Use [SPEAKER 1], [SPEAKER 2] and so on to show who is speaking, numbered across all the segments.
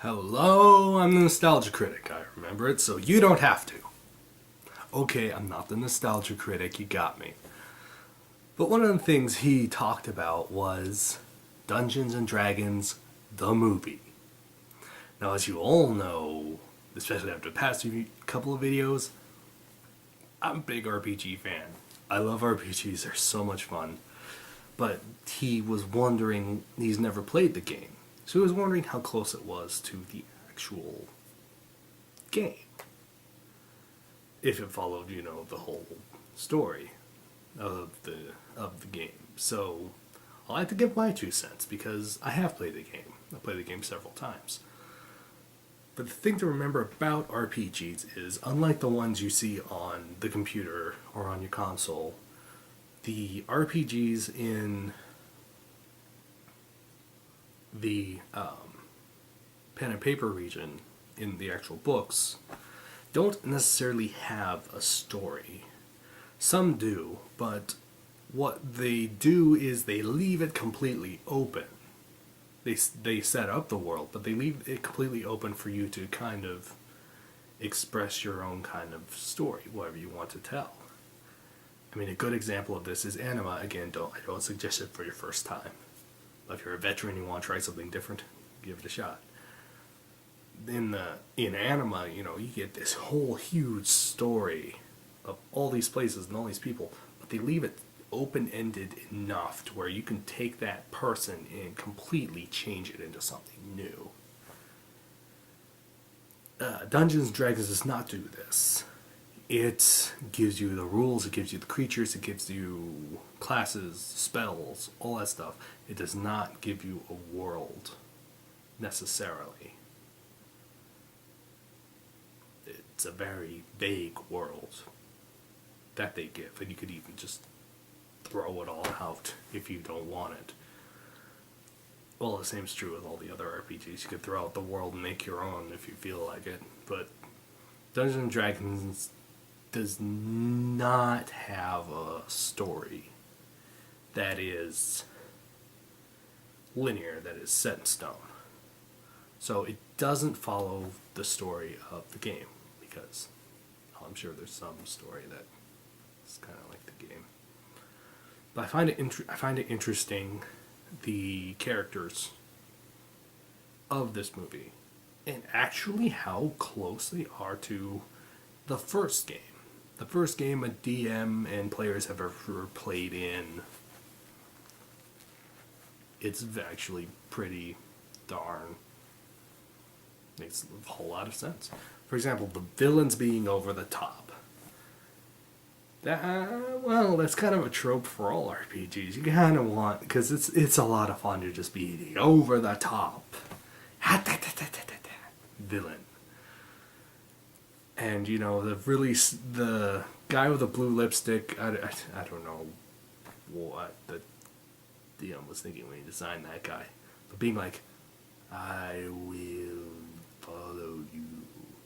[SPEAKER 1] Hello, I'm the Nostalgia Critic. I remember it, so you don't have to. Okay, I'm not the Nostalgia Critic, you got me. But one of the things he talked about was Dungeons and Dragons, the movie. Now, as you all know, especially after the past couple of videos, I'm a big RPG fan. I love RPGs, they're so much fun. But he was wondering, he's never played the game. So he was wondering how close it was to the actual game. If it followed, the whole story of the game. So I'll have to give my 2 cents because I have played the game. I've played the game several times. But the thing to remember about RPGs is, unlike the ones you see on the computer or on your console, the RPGs in the pen and paper region in the actual books don't necessarily have a story. Some do, but what they do is they leave it completely open. They set up the world, but they leave it completely open for you to kind of express your own kind of story, whatever you want to tell. I mean, a good example of this is anima. Again, I don't suggest it for your first time. But if you're a veteran and you want to try something different, give it a shot. In anima, you get this whole huge story of all these places and all these people, but they leave it open-ended enough to where you can take that person and completely change it into something new. Dungeons & Dragons does not do this. It gives you the rules, it gives you the creatures, it gives you classes, spells, all that stuff. It does not give you a world, necessarily. It's a very vague world that they give, and you could even just throw it all out if you don't want it. Well, the same is true with all the other RPGs. You could throw out the world and make your own if you feel like it, but Dungeons & Dragons does not have a story that is linear, that is set in stone. So it doesn't follow the story of the game, because I'm sure there's some story that is kind of like the game. But I find it interesting, the characters of this movie, and actually how close they are to the first game. The first game a DM and players have ever played in. It's actually pretty darn... makes a whole lot of sense. For example, the villains being over the top. That's kind of a trope for all RPGs. You kind of want... because it's a lot of fun to just be the over the top villain. And, the guy with the blue lipstick, I don't know what the DM was thinking when he designed that guy. But being like, I will follow you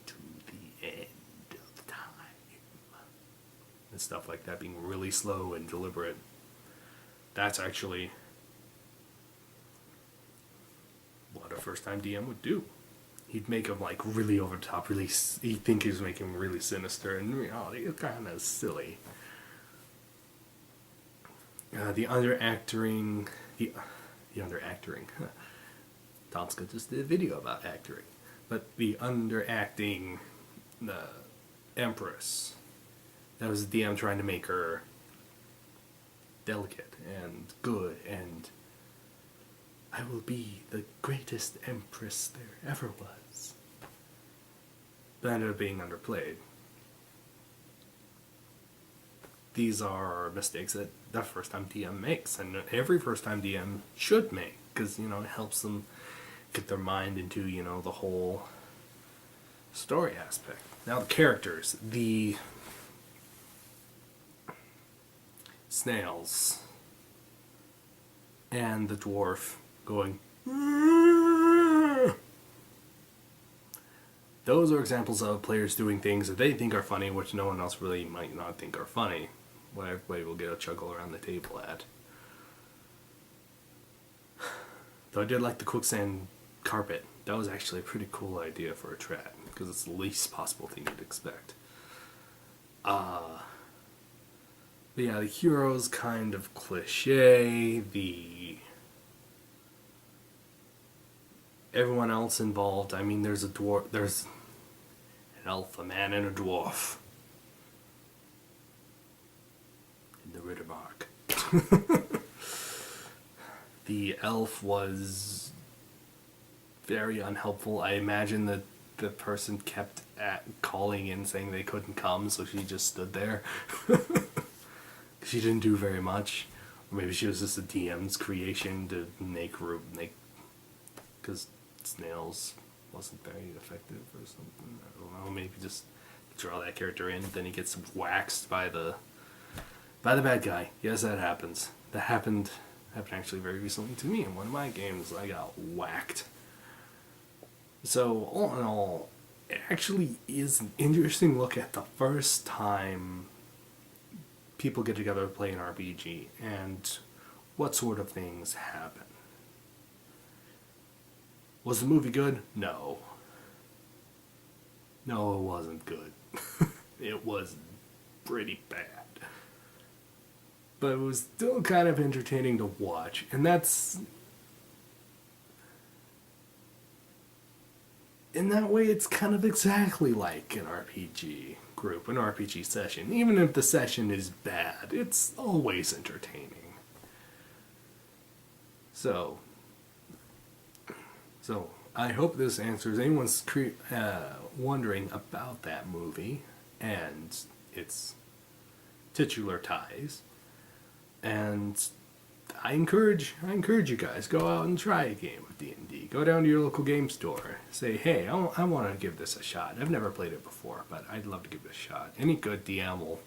[SPEAKER 1] to the end of time. And stuff like that, being really slow and deliberate. That's actually what a first-time DM would do. He'd make him really over the top, he'd think he was making him really sinister, and in reality it's kind of silly. The underacting. Tomska just did a video about acting, but the underacting, the Empress. That was the DM trying to make her delicate and good, and I will be the greatest Empress there ever was. But ended up being underplayed. These are mistakes that the first-time DM makes, and every first-time DM should make, because, it helps them get their mind into, the whole story aspect. Now, the characters. The snails and the dwarf going... Those are examples of players doing things that they think are funny, which no one else really might not think are funny. What everybody will get a chuckle around the table at. Though I did like the quicksand carpet That was actually a pretty cool idea for a trap, because it's the least possible thing you'd expect. But yeah, the hero's kind of cliche, everyone else involved, I mean, there's an elf, a man, and a dwarf. In the Rittermark. The elf was very unhelpful. I imagine that the person kept calling in saying they couldn't come, so she just stood there. She didn't do very much. Or maybe she was just a DM's creation to make room, because Snails wasn't very effective or something. I don't know, maybe just draw that character in, then he gets waxed by the bad guy. Yes, that happens. That happened actually very recently to me in one of my games. I got whacked. So, all in all, it actually is an interesting look at the first time people get together to play an RPG and what sort of things happen. Was the movie good? No. No, it wasn't good. It was pretty bad. But it was still kind of entertaining to watch, and that's... in that way, it's kind of exactly like an RPG group, an RPG session. Even if the session is bad, it's always entertaining. So I hope this answers anyone's wondering about that movie and its titular ties. And I encourage you guys, go out and try a game of D&D. Go down to your local game store. Say, hey, I want to give this a shot. I've never played it before, but I'd love to give it a shot. Any good DM will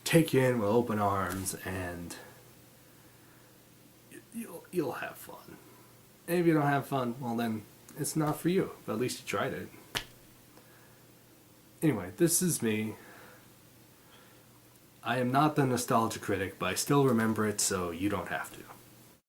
[SPEAKER 1] take you in with open arms, and you'll have fun. And if you don't have fun, well then, it's not for you. But at least you tried it. Anyway, this is me. I am not the Nostalgia Critic, but I still remember it, so you don't have to.